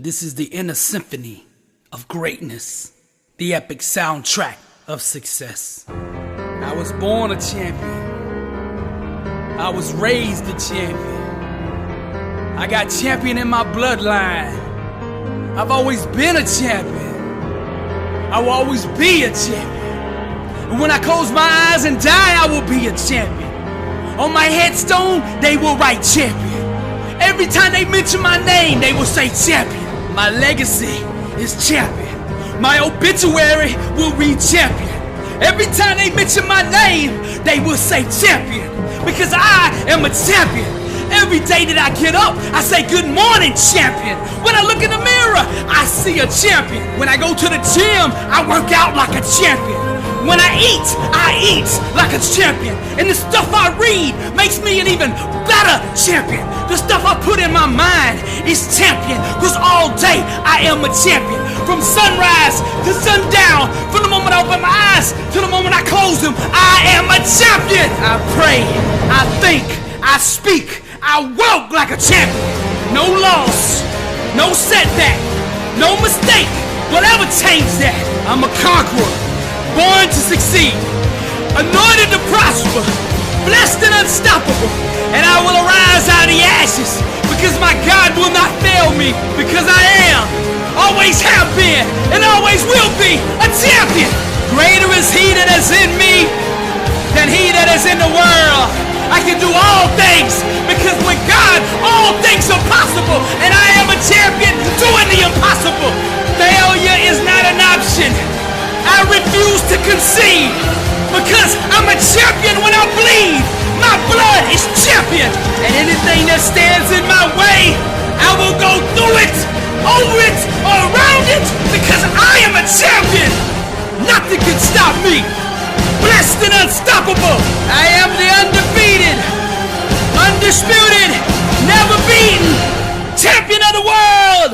This is the inner symphony of greatness, the epic soundtrack of success. I was born a champion. I was raised a champion. I got champion in my bloodline. I've always been a champion. I will always be a champion. And when I close my eyes and die, I will be a champion. On my headstone, they will write champion. Every time they mention my name, they will say champion. My legacy is champion. My obituary will read champion. Every time they mention my name, they will say champion. Because I am a champion. Every day that I get up, I say good morning, champion. When I look in the mirror, I see a champion. When I go to the gym, I work out like a champion. When I eat like a champion. And the stuff I read makes me an even better champion. The stuff I put in my mind is champion. Because all day I am a champion. From sunrise to sundown, from the moment I open my eyes to the moment I close them, I am a champion. I pray, I think, I speak, I walk like a champion. No loss, no setback, no mistake will ever change that. I'm a conqueror, born to succeed, anointed to prosper, blessed and unstoppable. And I will arise out of the ashes, because my God will not fail me, because I am, always have been, and always will be a champion. Greater is He that is in me than he that is in the world. I can do all things, because with God, all things are possible, and I am a champion doing the impossible. Failure is not an option. I refuse to concede, because I'm a champion when I bleed. My blood is champion, and anything that stands in my way, I will go through it, over it, or around it, because I am a champion. Nothing can stop me. Blessed and unstoppable. I am the undefeated, undisputed, never beaten champion of the world.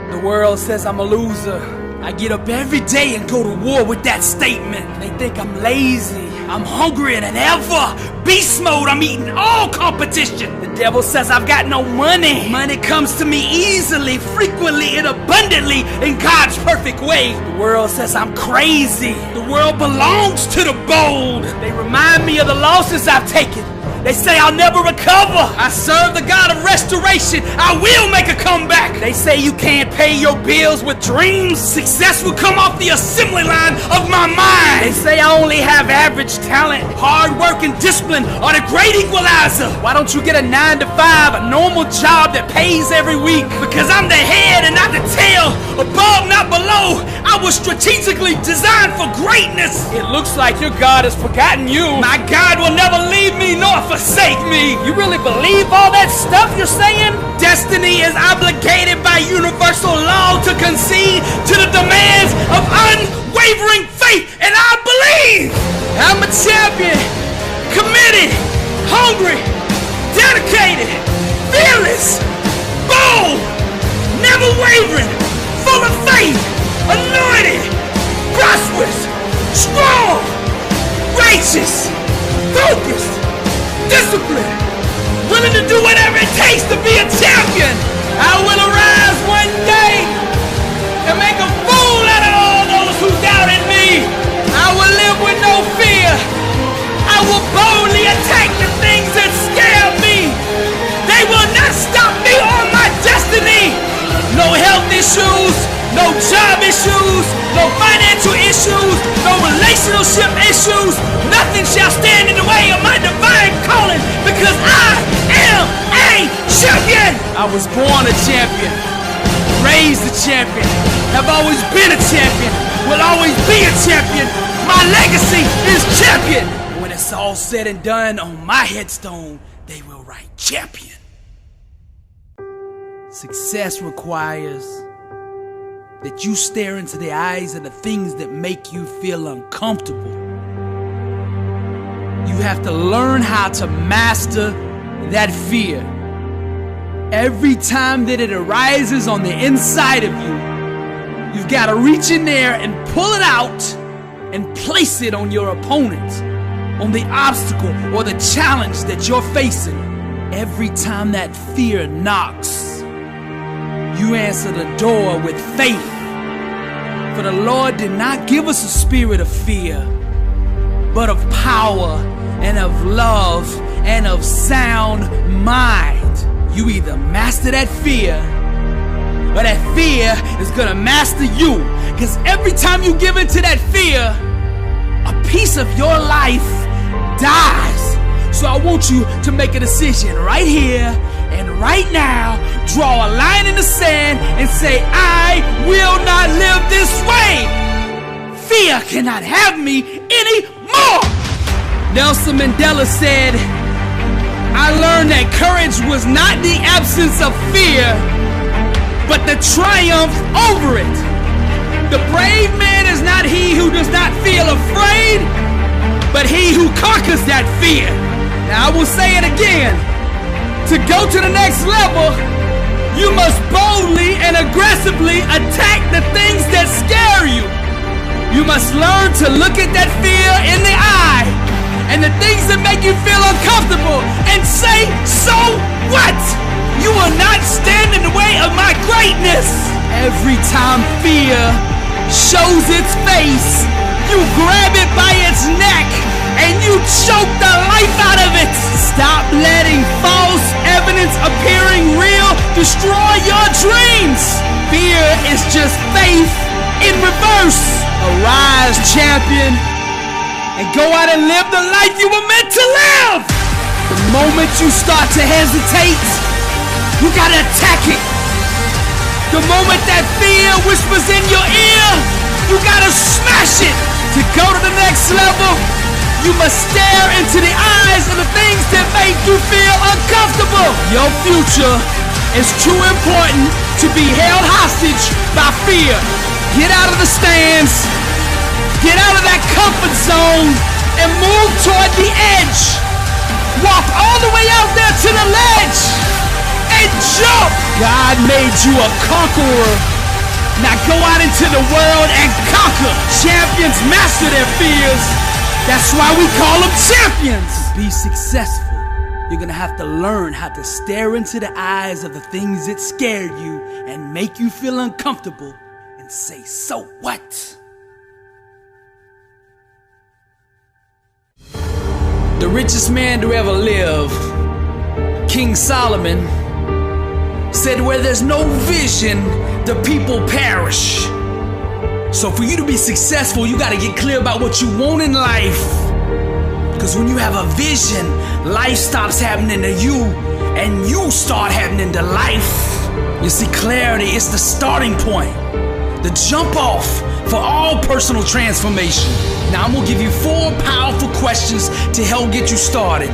The world says I'm a loser. I get up every day and go to war with that statement. They think I'm lazy. I'm hungrier than ever. Beast mode, I'm eating all competition. The devil says I've got no money. Money comes to me easily, frequently, and abundantly in God's perfect way. The world says I'm crazy. The world belongs to the bold. They remind me of the losses I've taken. They say I'll never recover. I serve the God of restoration. I will make a comeback. They say you can't pay your bills with dreams. Success will come off the assembly line of my mind. They say I only have average talent. Hard work and discipline are the great equalizer. Why don't you get a 9-to-5, a normal job that pays every week? Because I'm the head and not the tail, above, not below. I was strategically designed for greatness. It looks like your God has forgotten you. My God will never leave me nor forsake me. You really believe all that stuff you're saying? Destiny is obligated by universal law to concede to the demands of unwavering faith, and I believe I'm a champion, committed, hungry, dedicated, fearless, bold, never wavering, full of faith, anointed, prosperous, strong, righteous, focused, disciplined, willing to do whatever it takes to be a champion. I will arise one day and make a fool out of all those who doubted me. I will live with no fear. I will boldly attack the things that scare me. They will not stop me on my destiny. No health issues, no job issues, no financial issues, no relationship issues. Nothing shall stand in the way of my divine calling, because I am a champion. I was born a champion, raised a champion, have always been a champion, will always be a champion. My legacy is champion. When it's all said and done, on my headstone, they will write champion. Success requires that you stare into the eyes of the things that make you feel uncomfortable. You have to learn how to master that fear. Every time that it arises on the inside of you, you've got to reach in there and pull it out and place it on your opponent, on the obstacle or the challenge that you're facing. Every time that fear knocks, you answer the door with faith. For the Lord did not give us a spirit of fear, but of power and of love and of sound mind. You either master that fear, or that fear is gonna master you. Because every time you give into that fear, a piece of your life dies. So I want you to make a decision right here and right now. Draw a line in the sand and say, I will not live this way. Fear cannot have me anymore. Nelson Mandela said, I learned that courage was not the absence of fear, but the triumph over it. The brave man is not he who does not feel afraid, but he who conquers that fear. Now I will say it again. To go to the next level, you must boldly and aggressively attack the things that scare you. You must learn to look at that fear in the eye and the things that make you feel uncomfortable and say, so what? You will not stand in the way of my greatness. Every time fear shows its face, you grab it by its neck and you choke the life out of it. Stop letting false evidence appearing real destroy your dreams. Fear is just faith in reverse. Arise, champion, and go out and live the life you were meant to live. The moment you start to hesitate, you gotta attack it. The moment that fear whispers in your ear, you gotta smash it. To go to the next level, you must stare into the eyes of the things that make you feel uncomfortable. Your future is too important to be held hostage by fear. Get out of the stands, get out of that comfort zone, and move toward the edge. Walk all the way out there to the ledge and jump. God made you a conqueror. Now go out into the world and conquer. Champions master their fears. That's why we call them champions. To be successful, you're gonna have to learn how to stare into the eyes of the things that scare you and make you feel uncomfortable and say, so what? The richest man to ever live, King Solomon, said where there's no vision, the people perish. So for you to be successful, you gotta get clear about what you want in life. Because when you have a vision, life stops happening to you and you start happening to life. You see, clarity is the starting point, the jump off for all personal transformation. Now I'm gonna give you 4 powerful questions to help get you started.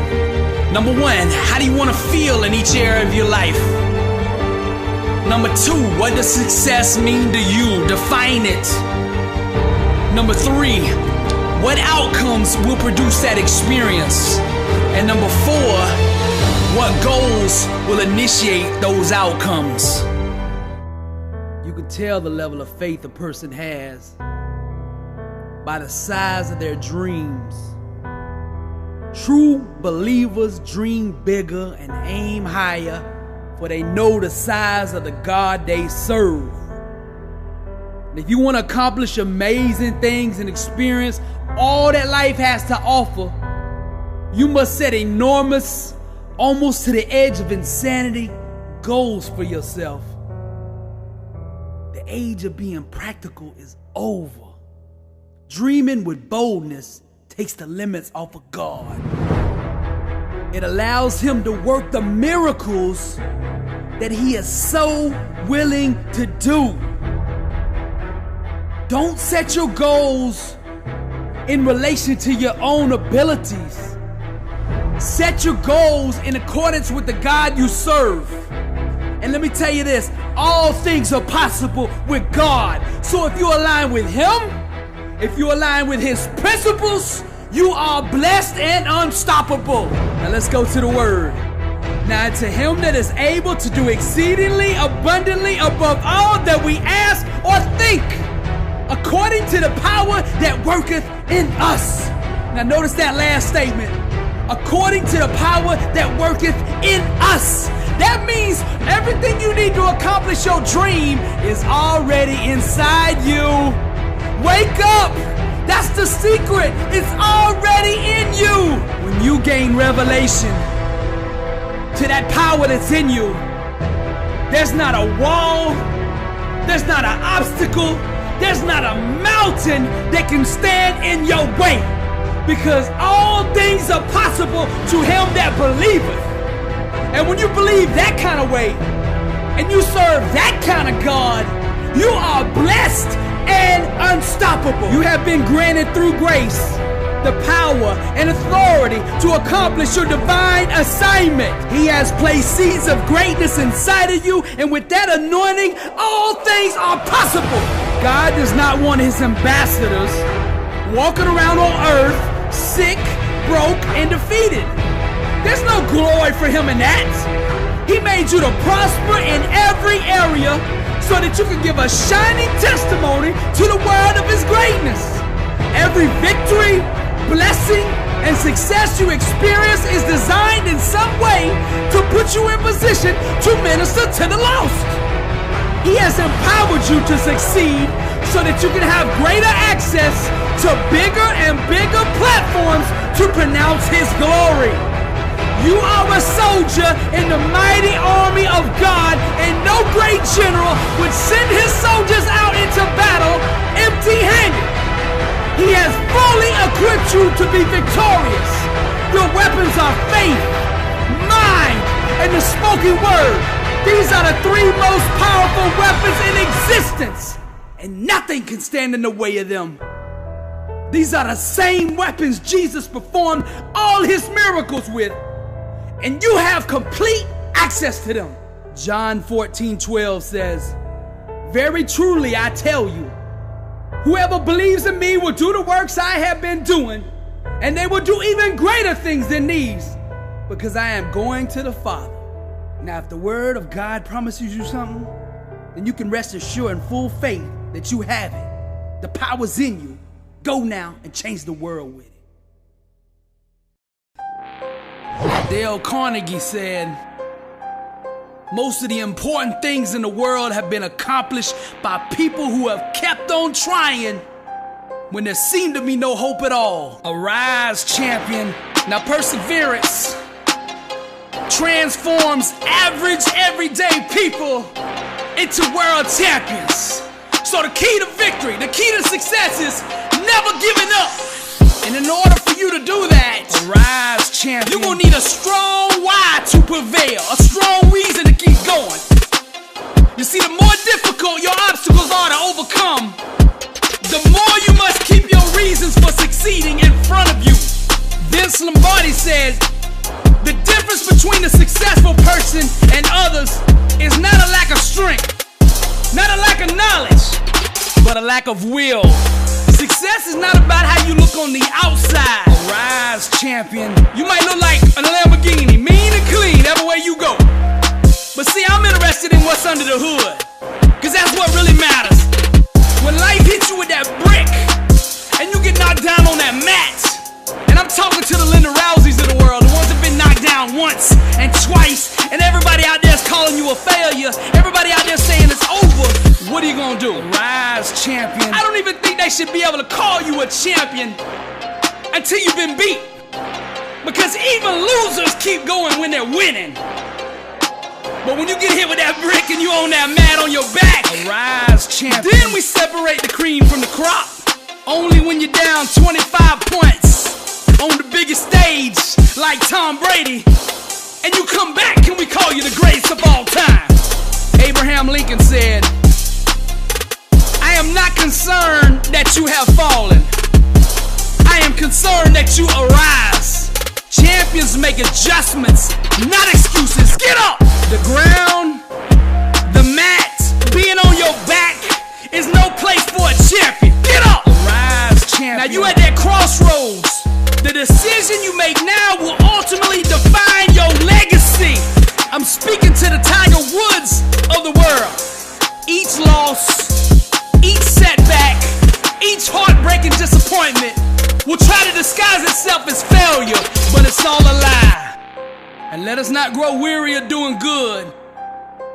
Number 1, how do you wanna feel in each area of your life? Number 2, what does success mean to you? Define it. Number 3, what outcomes will produce that experience? And number 4, what goals will initiate those outcomes? You can tell the level of faith a person has by the size of their dreams. True believers dream bigger and aim higher, for they know the size of the God they serve. And if you want to accomplish amazing things and experience all that life has to offer, you must set enormous, almost to the edge of insanity, goals for yourself. The age of being practical is over. Dreaming with boldness takes the limits off of God. It allows Him to work the miracles that He is so willing to do. Don't set your goals in relation to your own abilities. Set your goals in accordance with the God you serve. And let me tell you this, all things are possible with God. So if you align with Him, if you align with His principles, you are blessed and unstoppable. Now let's go to the Word. Now to Him that is able to do exceedingly abundantly above all that we ask or think, according to the power that worketh in us. Now notice that last statement. According to the power that worketh in us. That means everything you need to accomplish your dream is already inside you. Wake up! That's the secret. It's already in you. When you gain revelation to that power that's in you, there's not a wall, there's not an obstacle, there's not a mountain that can stand in your way. Because all things are possible to him that believeth. And when you believe that kind of way, and you serve that kind of God, you are blessed and unstoppable. You have been granted through grace the power and authority to accomplish your divine assignment. He has placed seeds of greatness inside of you, and with that anointing, all things are possible. God does not want his ambassadors walking around on earth sick, broke, and defeated. There's no glory for him in that. He made you to prosper in every area so that you can give a shining testimony to the world of his greatness. Every victory, blessing, and success you experience is designed in some way to put you in position to minister to the lost. He has empowered you to succeed so that you can have greater access to bigger and bigger platforms to pronounce his glory. You are a soldier in the mighty army of God, and no great general would send his soldiers out into battle empty-handed. He has fully equipped you to be victorious. Your weapons are faith, mind, and the spoken word. These are the three most powerful weapons in existence, and nothing can stand in the way of them. These are the same weapons Jesus performed all his miracles with, and you have complete access to them. John 14:12 says, "Very truly I tell you, whoever believes in me will do the works I have been doing, and they will do even greater things than these, because I am going to the Father." Now, if the word of God promises you something, then you can rest assured in full faith that you have it. The power's in you. Go now and change the world with it. Dale Carnegie said, "Most of the important things in the world have been accomplished by people who have kept on trying when there seemed to be no hope at all." Arise, champion. Now, perseverance transforms average, everyday people into world champions. So the key to victory, the key to success is never giving up. And in order for you to do that, arise, champion, you're gonna need a strong why to prevail, a strong reason to keep going. You see, the more difficult your obstacles are to overcome, the more you must keep your reasons for succeeding in front of you. Vince Lombardi said, "The difference between a successful person and others is not a lack of strength, not a lack of knowledge, but a lack of will." Success is not about how you look on the outside. Arise, champion. You might look like a Lamborghini, mean and clean everywhere you go. But see, I'm interested in what's under the hood, cause that's what really matters. When life hits you with that brick, and you get knocked down on that mat, and I'm talking to the Linda Rouseys of the world, the ones that have been knocked down once and twice, and everybody out there is calling you a failure, everybody out there saying it's over, what are you gonna do? Rise, champion. I don't even think they should be able to call you a champion until you've been beat, because even losers keep going when they're winning. But when you get hit with that brick and you own that mat on your back, arise, champion. Then we separate the cream from the crop. Only when you're down 25 points on the biggest stage like Tom Brady, and you come back, can we call you the greatest of all time? Abraham Lincoln said, "I am not concerned that you have fallen. I am concerned that you arise." Champions make adjustments, not excuses. Get up! The ground, the mat, being on your back is no place for a champion. Get up! Arise, champion. Now you at that crossroads. The decision you make now will ultimately define your legacy. I'm speaking to the Tiger Woods of the world. Each loss, each setback, each heartbreaking disappointment will try to disguise itself as failure, but it's all a lie. And let us not grow weary of doing good,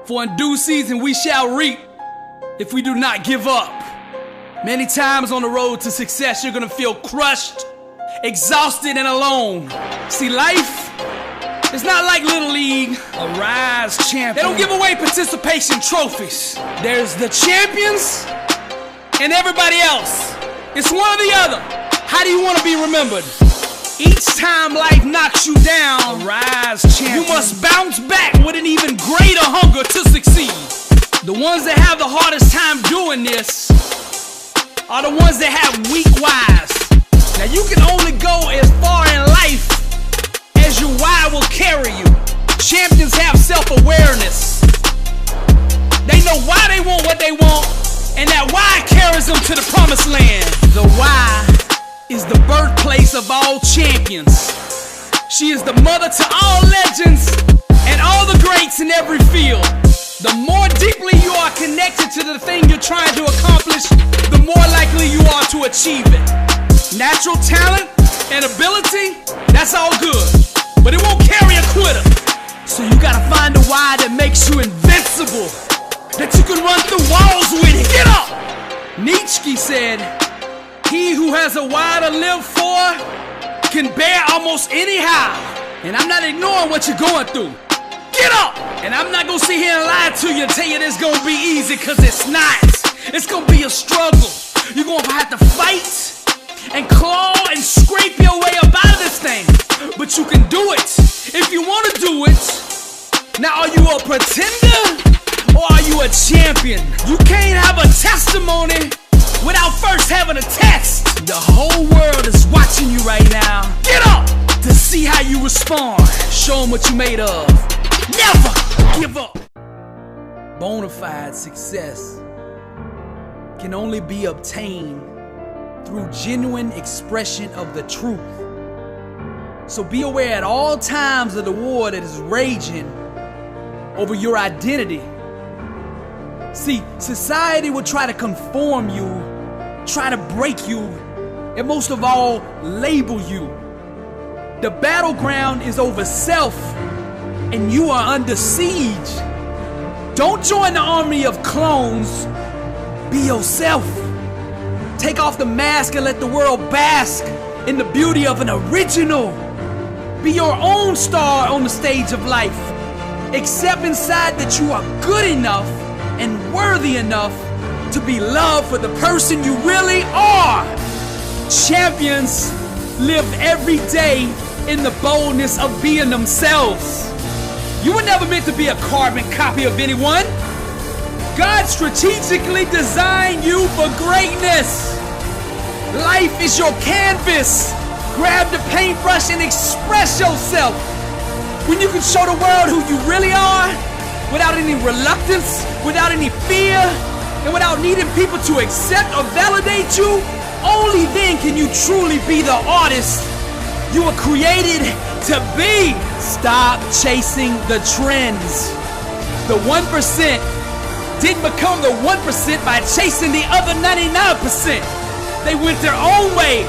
for in due season we shall reap if we do not give up. Many times on the road to success, you're gonna feel crushed, exhausted, and alone. See, life is not like Little League. Arise, champion. They don't give away participation trophies. There's the champions and everybody else. It's one or the other. How do you want to be remembered? Each time life knocks you down, arise, champion. You must bounce back with an even greater hunger to succeed. The ones that have the hardest time doing this are the ones that have weak whys. Now you can only go as far in life as your why will carry you. Champions have self-awareness. They know why they want what they want, and that why carries them to the promised land. The why is the birthplace of all champions. She is the mother to all legends and all the greats in every field. The more deeply you are connected to the thing you're trying to accomplish, the more likely you are to achieve it. Natural talent and ability, that's all good, but it won't carry a quitter. So you gotta find a why that makes you invincible, that you can run through walls with it. Get up! Nietzsche said, "He who has a why to live for can bear almost anyhow." And I'm not ignoring what you're going through. Get up! And I'm not gonna sit here and lie to you and tell you it's gonna be easy, cause it's not. It's gonna be a struggle. You're gonna have to fight and claw and scrape your way up out of this thing. But you can do it if you wanna do it. Now, are you a pretender or are you a champion? You can't have a testimony without first having a test. The whole world is watching you right now. Get up to see how you respond. Show them what you made of. Never give up. Bonafide success can only be obtained through genuine expression of the truth. So be aware at all times of the war that is raging over your identity. See, society will try to conform you, try to break you, and most of all, label you. The battleground is over self, and you are under siege. Don't join the army of clones. Be yourself. Take off the mask and let the world bask in the beauty of an original. Be your own star on the stage of life. Accept inside that you are good enough and worthy enough to be loved for the person you really are. Champions live every day in the boldness of being themselves. You were never meant to be a carbon copy of anyone. God strategically designed you for greatness. Life is your canvas. Grab the paintbrush and express yourself. When you can show the world who you really are, without any reluctance, without any fear, and without needing people to accept or validate you, only then can you truly be the artist you were created to be. Stop chasing the trends. The 1% didn't become the 1% by chasing the other 99%. They went their own way.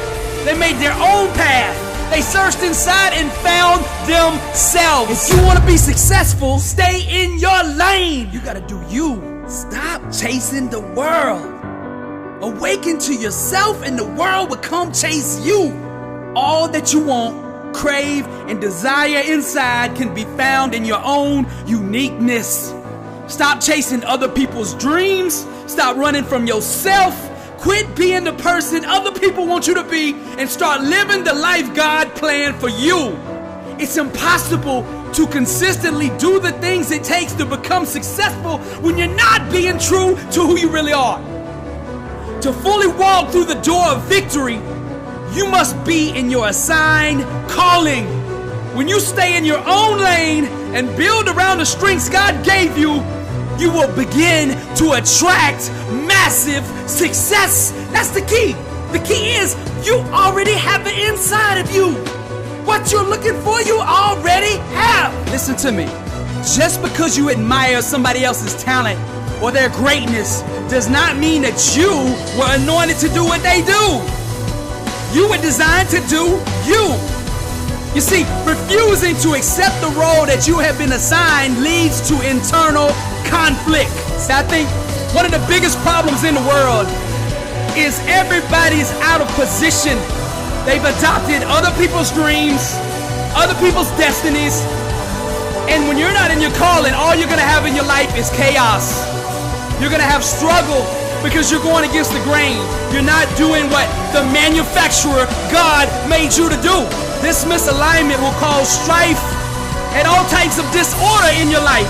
They made their own path. They searched inside and found themselves. If you want to be successful, stay in your lane. You gotta do you. Stop chasing the world. Awaken to yourself and the world will come chase you. All that you want, crave, and desire inside can be found in your own uniqueness. Stop chasing other people's dreams. Stop running from yourself. Quit being the person other people want you to be and start living the life God planned for you. It's impossible to consistently do the things it takes to become successful when you're not being true to who you really are. To fully walk through the door of victory, you must be in your assigned calling. When you stay in your own lane and build around the strengths God gave you, you will begin to attract massive success. That's the key. The key is you already have it inside of you. What you're looking for, you already have. Listen to me. Just because you admire somebody else's talent or their greatness does not mean that you were anointed to do what they do. You were designed to do you. You see, refusing to accept the role that you have been assigned leads to internal conflict. So I think one of the biggest problems in the world is everybody's out of position. They've adopted other people's dreams, other people's destinies, and when you're not in your calling, all you're gonna have in your life is chaos. You're gonna have struggle because you're going against the grain. You're not doing what the manufacturer, God, made you to do. This misalignment will cause strife and all types of disorder in your life.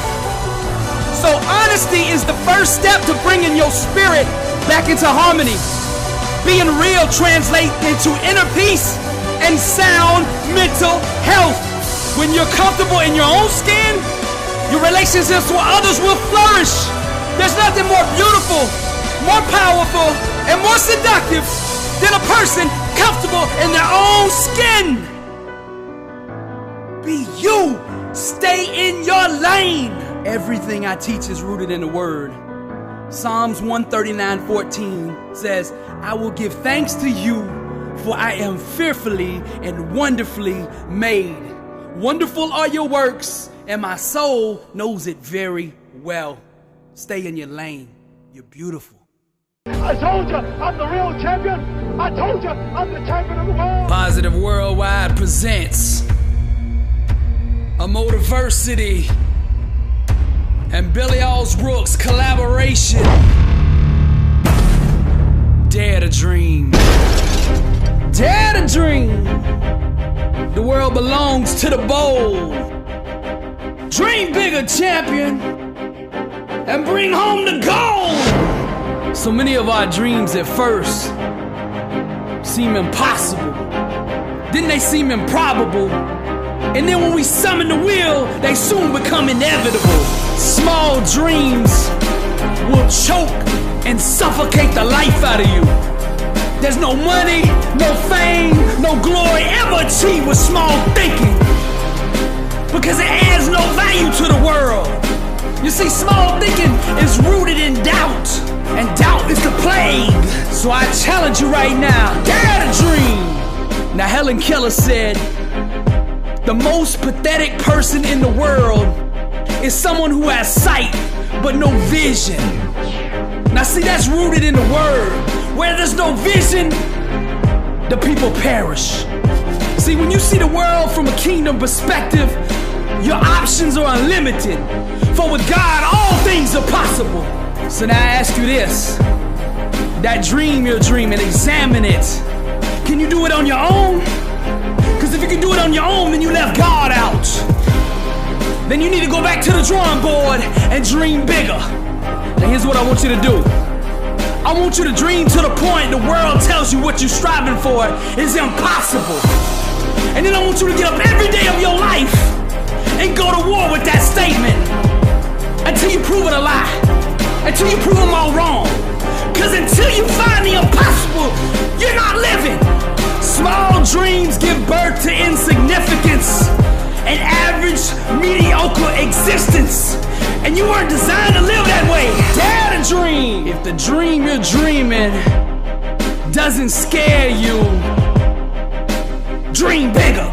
So honesty is the first step to bringing your spirit back into harmony. Being real translates into inner peace and sound mental health. When you're comfortable in your own skin, your relationships with others will flourish. There's nothing more beautiful, more powerful, and more seductive than a person comfortable in their own skin. Be you. Stay in your lane. Everything I teach is rooted in the Word. Psalms 139:14 says, I will give thanks to you, for I am fearfully and wonderfully made. Wonderful are your works, and my soul knows it very well. Stay in your lane. You're beautiful. I told you, I'm the real champion. I told you, I'm the champion of the world. Positive Worldwide presents a Motiversity and Billy Alls Brooks collaboration. Dare to dream. Dare to dream. The world belongs to the bold. Dream bigger, champion, and bring home the gold. So many of our dreams at first seem impossible. Then they seem improbable. And then when we summon the will, they soon become inevitable. Small dreams will choke and suffocate the life out of you. There's no money, no fame, no glory ever achieved with small thinking, because it adds no value to the world. You see, small thinking is rooted in doubt, and doubt is the plague. So I challenge you right now, dare to dream. Now Helen Keller said, the most pathetic person in the world is someone who has sight but no vision. Now see, that's rooted in the Word. Where there's no vision, the people perish. See, when you see the world from a kingdom perspective, your options are unlimited. For with God, all things are possible. So now I ask you this, that dream you're dreaming, examine it. Can you do it on your own? Because if you can do it on your own, then you left God out. Then you need to go back to the drawing board and dream bigger. Now here's what I want you to do. I want you to dream to the point the world tells you what you're striving for is impossible. And then I want you to get up every day of your life and go to war with that statement until you prove it a lie, until you prove them all wrong. Because until you find the impossible, you're not living. Small dreams give birth to insignificance, an average, mediocre existence. And you weren't designed to live that way. Dare to dream. If the dream you're dreaming doesn't scare you, dream bigger.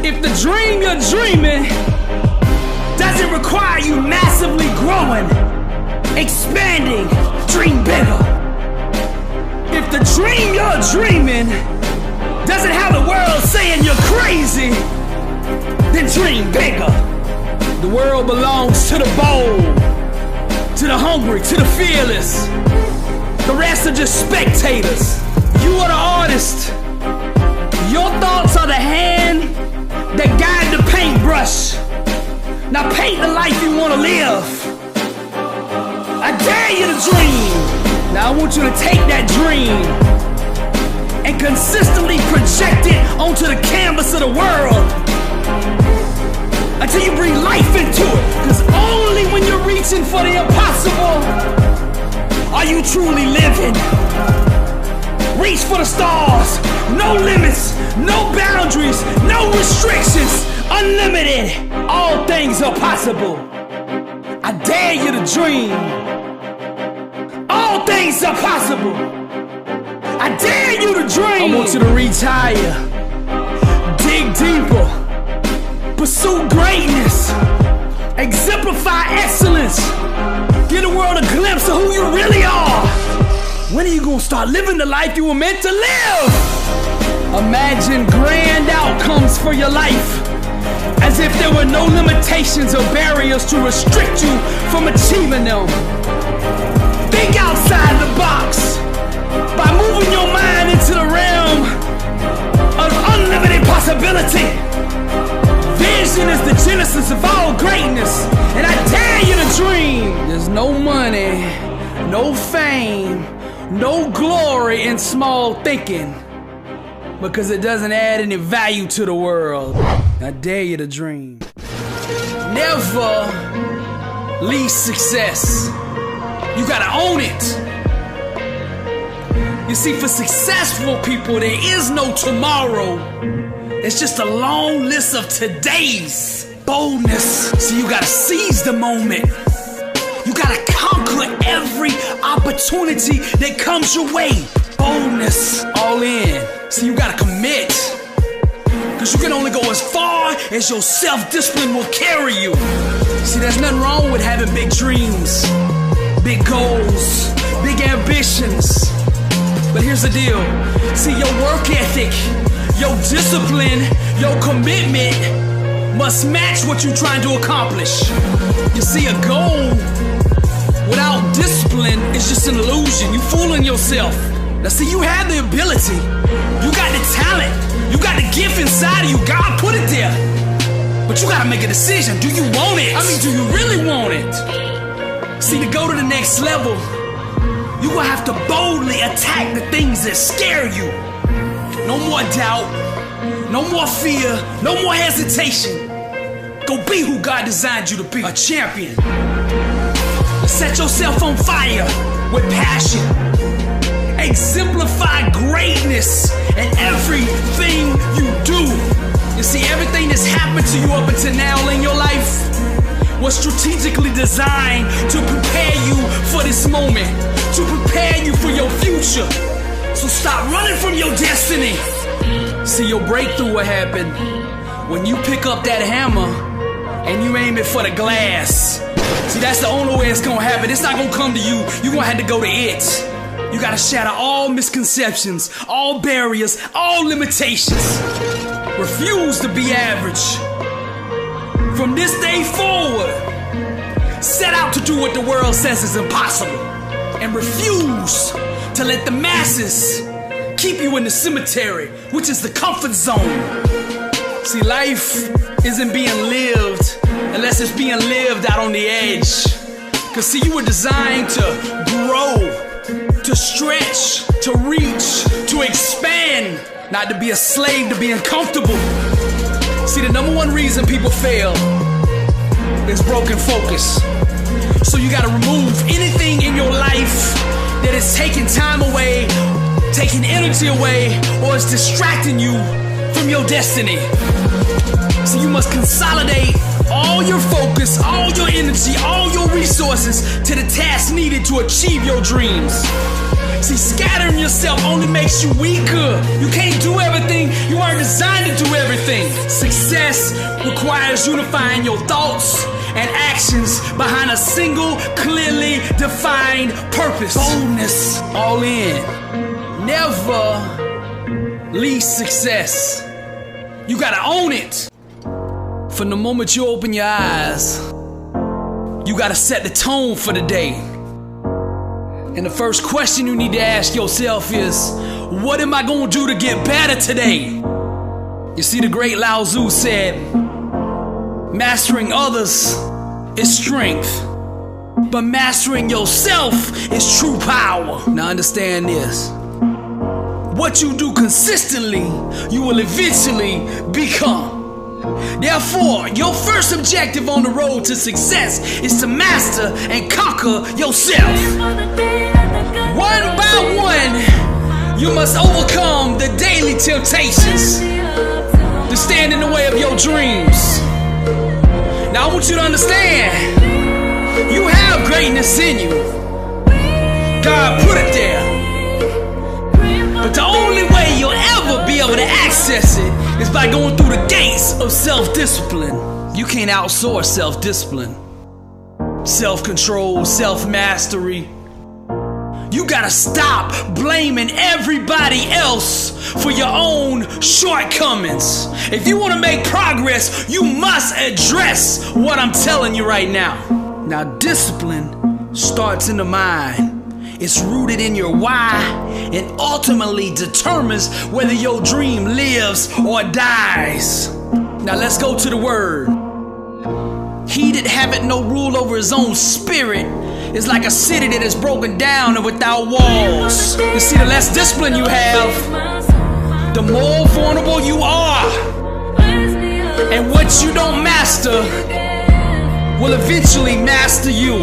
If the dream you're dreaming doesn't require you massively growing, expanding, dream bigger. If the dream you're dreaming doesn't have the world saying you're crazy, then dream bigger. The world belongs to the bold, to the hungry, to the fearless. The rest are just spectators. You are the artist. Your thoughts are the hand that guide the paintbrush. Now paint the life you want to live. I dare you to dream. Now I want you to take that dream and consistently project it onto the canvas of the world until you bring life into it. Because only when you're reaching for the impossible are you truly living. Reach for the stars. No limits, no boundaries, no restrictions. Unlimited. All things are possible. I dare you to dream. All things are possible. I dare you to dream. I want you to reach higher. Dig deeper. Pursue greatness. Exemplify excellence. Give the world a glimpse of who you really are. When are you gonna start living the life you were meant to live? Imagine grand outcomes for your life, as if there were no limitations or barriers to restrict you from achieving them. Think outside the box by moving your mind into the realm of unlimited possibility. Vision is the genesis of all greatness, and I dare you to dream. There's no money, no fame, no glory in small thinking, because it doesn't add any value to the world. I dare you to dream. Never leave success. You gotta own it. You see, for successful people, there is no tomorrow. It's just a long list of todays. Boldness. So you gotta seize the moment. You gotta conquer every opportunity that comes your way. Boldness. All in. So you gotta commit. Cause you can only go as far as your self-discipline will carry you. See, there's nothing wrong with having big dreams, big goals, big ambitions. But here's the deal. See, your work ethic, your discipline, your commitment must match what you're trying to accomplish. You see, a goal without discipline is just an illusion. You're fooling yourself. Now see, you have the ability. You got the talent. You got the gift inside of you. God put it there. But you gotta make a decision. Do you want it? I mean, do you really want it? See, to go to the next level, you will have to boldly attack the things that scare you. No more doubt, no more fear, no more hesitation. Go be who God designed you to be, a champion. Set yourself on fire with passion. Exemplify greatness in everything you do. You see, everything that's happened to you up until now in your life was strategically designed to prepare you for this moment, to prepare you for your future. So stop running from your destiny. See, your breakthrough will happen when you pick up that hammer and you aim it for the glass. See, that's the only way it's gonna happen. It's not gonna come to you. You're gonna have to go to it. You gotta shatter all misconceptions, all barriers, all limitations. Refuse to be average. From this day forward, set out to do what the world says is impossible, and refuse to let the masses keep you in the cemetery, which is the comfort zone. See, life isn't being lived unless it's being lived out on the edge. Cause see, you were designed to grow, to stretch, to reach, to expand, not to be a slave to being comfortable. See, the number one reason people fail is broken focus. So you gotta remove anything in your life that is taking time away, taking energy away, or is distracting you from your destiny. So you must consolidate all your focus, all your energy, all your resources to the tasks needed to achieve your dreams. See, scattering yourself only makes you weaker. You can't do everything. You aren't designed to do everything. Success requires unifying your thoughts and actions behind a single, clearly defined purpose. Boldness, all in. Never leave success. You gotta own it. From the moment you open your eyes, you gotta set the tone for the day. And the first question you need to ask yourself is, what am I gonna do to get better today? You see, the great Lao Tzu said, mastering others is strength, but mastering yourself is true power. Now understand this. What you do consistently, you will eventually become. Therefore, your first objective on the road to success is to master and conquer yourself. One by one, you must overcome the daily temptations to stand in the way of your dreams. Now I want you to understand, you have greatness in you. God put it there. But the only way you'll ever be able to access it is by going through the gates of self-discipline. You can't outsource self-discipline, self-control, self-mastery. You gotta stop blaming everybody else for your own shortcomings. If you wanna make progress, you must address what I'm telling you right now. Now, discipline starts in the mind. It's rooted in your why and ultimately determines whether your dream lives or dies. Now let's go to the word. He that haveth no rule over his own spirit is like a city that is broken down and without walls. You see, the less discipline you have, the more vulnerable you are. And what you don't master will eventually master you.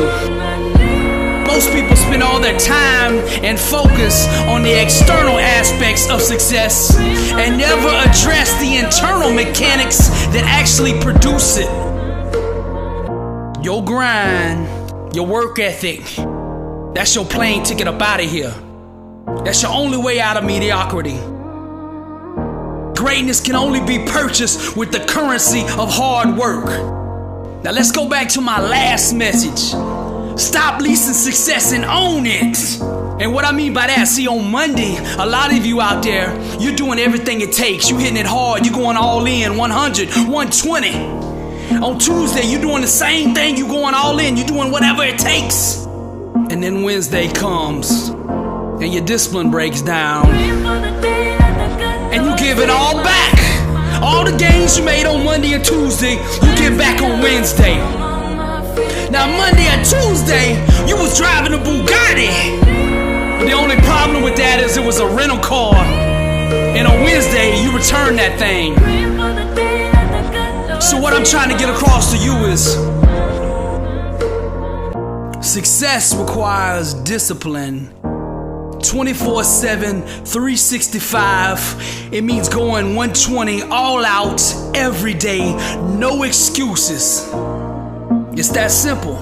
Most people spend all their time and focus on the external aspects of success and never address the internal mechanics that actually produce it. Your grind, your work ethic, that's your plane ticket up out of here. That's your only way out of mediocrity. Greatness can only be purchased with the currency of hard work. Now let's go back to my last message. Stop leasing success and own it. And what I mean by that, see, on Monday, a lot of you out there, you're doing everything it takes. You're hitting it hard. You're going all in, 100, 120. On Tuesday, you're doing the same thing. You're going all in. You're doing whatever it takes. And then Wednesday comes, and your discipline breaks down. And you give it all back. All the gains you made on Monday and Tuesday, you get back on Wednesday. Now Monday and Tuesday, you was driving a Bugatti. But the only problem with that is it was a rental car. And on Wednesday, you returned that thing. So what I'm trying to get across to you is success requires discipline. 24/7, 365. It means going 120 all out every day. No excuses. It's that simple.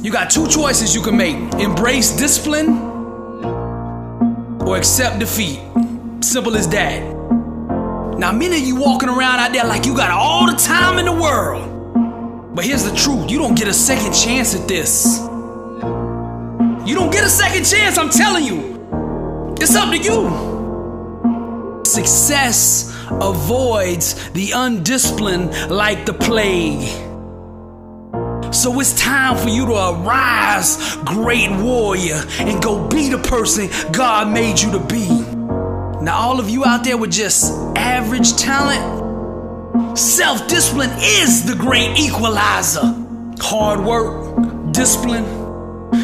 You got two choices you can make. Embrace discipline or accept defeat. Simple as that. Now, many of you walking around out there like you got all the time in the world. But here's the truth. You don't get a second chance at this. You don't get a second chance, I'm telling you. It's up to you. Success avoids the undisciplined like the plague. So it's time for you to arise, great warrior, and go be the person God made you to be. Now, all of you out there with just average talent, self-discipline is the great equalizer. Hard work, discipline,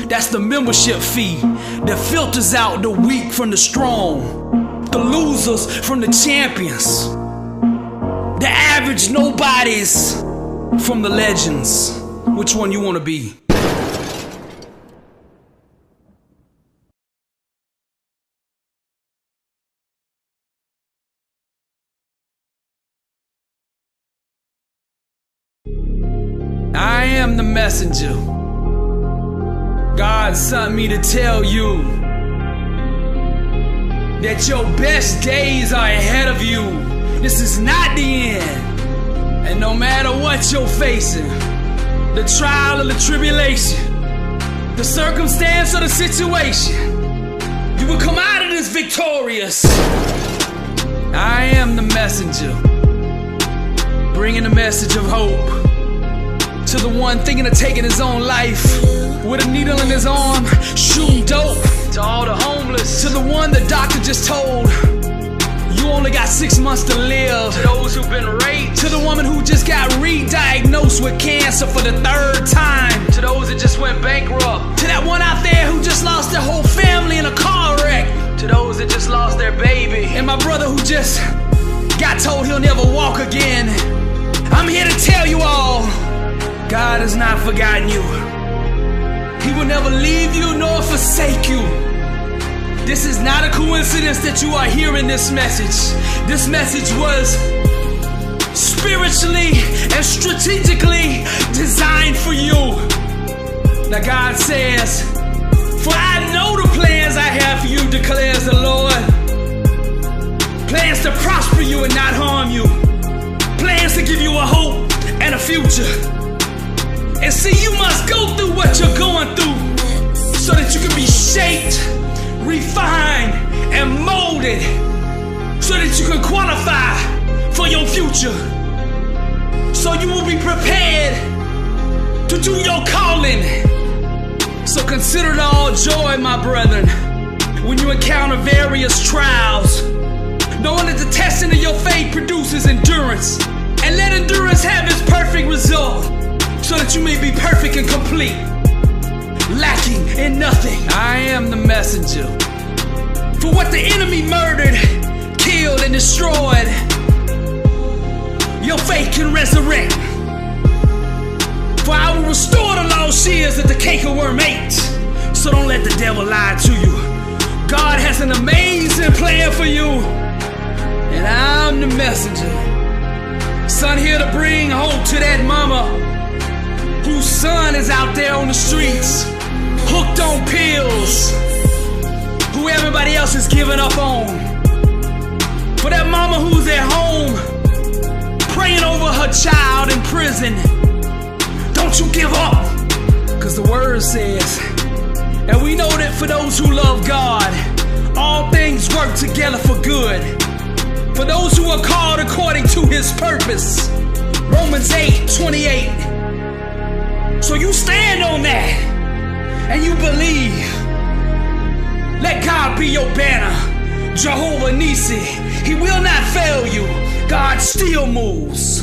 that's the membership fee that filters out the weak from the strong, the losers from the champions, the average nobodies from the legends. Which one you want to be? I am the messenger. God sent me to tell you that your best days are ahead of you. This is not the end. And no matter what you're facing, the trial or the tribulation, the circumstance or the situation, you will come out of this victorious. I am the messenger, bringing the message of hope to the one thinking of taking his own life, with a needle in his arm, shooting dope. To all the homeless, to the one the doctor just told you only got 6 months to live. To those who've been raped, to the woman who just got re-diagnosed with cancer for the 3rd time. To those that just went bankrupt, to that one out there who just lost their whole family in a car wreck. To those that just lost their baby, and my brother who just got told he'll never walk again. I'm here to tell you all, God has not forgotten you. He will never leave you nor forsake you. This is not a coincidence that you are hearing this message. This message was spiritually and strategically designed for you. Now God says, "For I know the plans I have for you, declares the Lord. Plans to prosper you and not harm you. Plans to give you a hope and a future. And see, you must go through what you're going through so that you can be shaped, refined, and molded so that you can qualify for your future. So you will be prepared to do your calling. So consider it all joy, my brethren, when you encounter various trials, knowing that the testing of your faith produces endurance. And let endurance have its perfect result, so that you may be perfect and complete, lacking in nothing. I am the messenger. For what the enemy murdered, killed, and destroyed, your faith can resurrect. For I will restore the lost years that the cankerworm ate. So don't let the devil lie to you. God has an amazing plan for you, and I'm the messenger. Son, here to bring hope to that mama whose son is out there on the streets, hooked on pills, who everybody else is giving up on. For that mama who's at home, praying over her child in prison, don't you give up, cause the word says, and we know that for those who love God, all things work together for good, for those who are called according to his purpose. Romans 8:28. So you stand on that and you believe. Let God be your banner, Jehovah Nisi. He will not fail you. God still moves.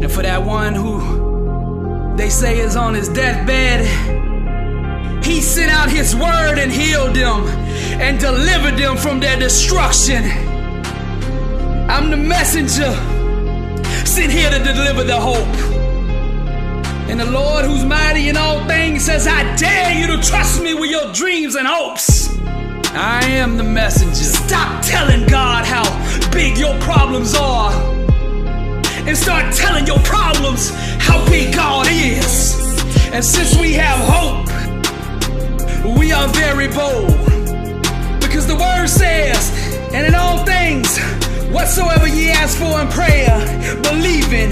And for that one who they say is on his deathbed, he sent out his word and healed them and delivered them from their destruction. I'm the messenger sent here to deliver the hope. And the Lord who's mighty in all things says, I dare you to trust me with your dreams and hopes. I am the messenger. Stop telling God how big your problems are and start telling your problems how big God is. And since we have hope, we are very bold, because the word says, and in all things whatsoever ye ask for in prayer, believing,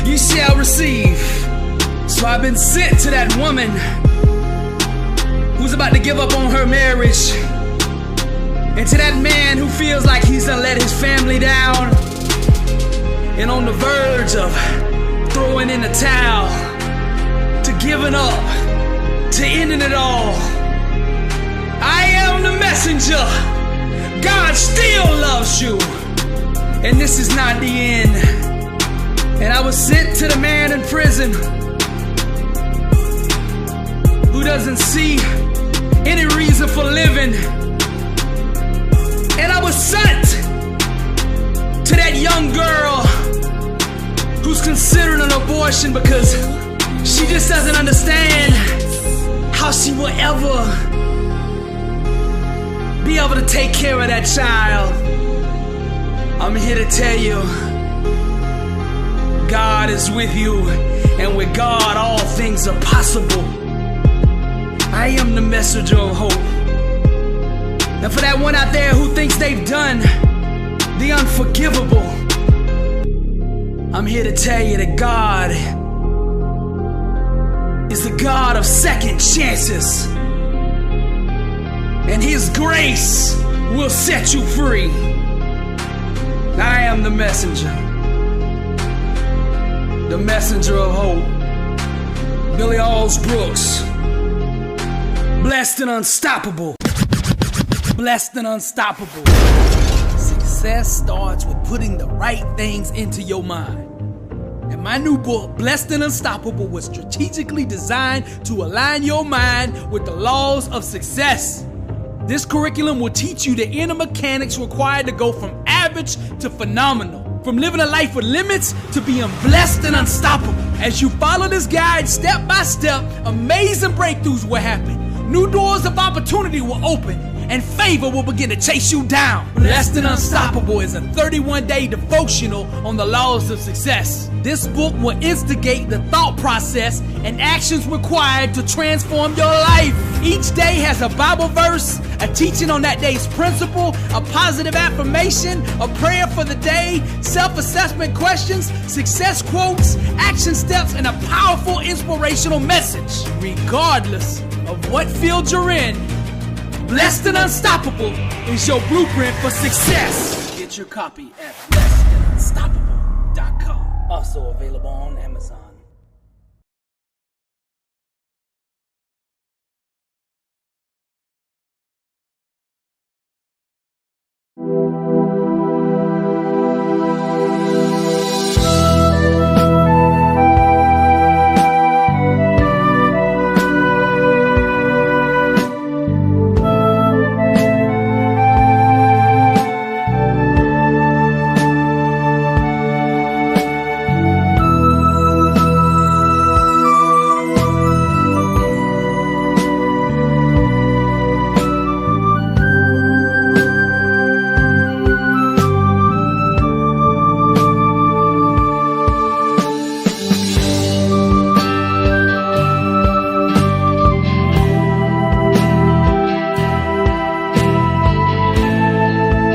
ye shall receive. So I've been sent to that woman who's about to give up on her marriage, and to that man who feels like he's gonna let his family down and on the verge of throwing in the towel, to giving up, to ending it all. I am the messenger. God still loves you, and this is not the end. And I was sent to the man in prison who doesn't see any reason for living. And I was sent to that young girl who's considering an abortion because she just doesn't understand how she will ever be able to take care of that child. I'm here to tell you, God is with you, and with God all things are possible. I am the messenger of hope. And for that one out there who thinks they've done the unforgivable, I'm here to tell you that God is the God of second chances, and his grace will set you free. I am the messenger of hope. Billy Alls Brooks. Blessed and unstoppable. Blessed and unstoppable. Success starts with putting the right things into your mind. And my new book, Blessed and Unstoppable, was strategically designed to align your mind with the laws of success. This curriculum will teach you the inner mechanics required to go from average to phenomenal, from living a life with limits to being blessed and unstoppable. As you follow this guide step by step, amazing breakthroughs will happen. New doors of opportunity will open, and favor will begin to chase you down. Blessed and Unstoppable is a 31-day devotional on the laws of success. This book will instigate the thought process and actions required to transform your life. Each day has a Bible verse, a teaching on that day's principle, a positive affirmation, a prayer for the day, self-assessment questions, success quotes, action steps, and a powerful inspirational message. Regardless of what field you're in, Blessed and Unstoppable is your blueprint for success. Get your copy at blessedandunstoppable.com. Also available on Amazon.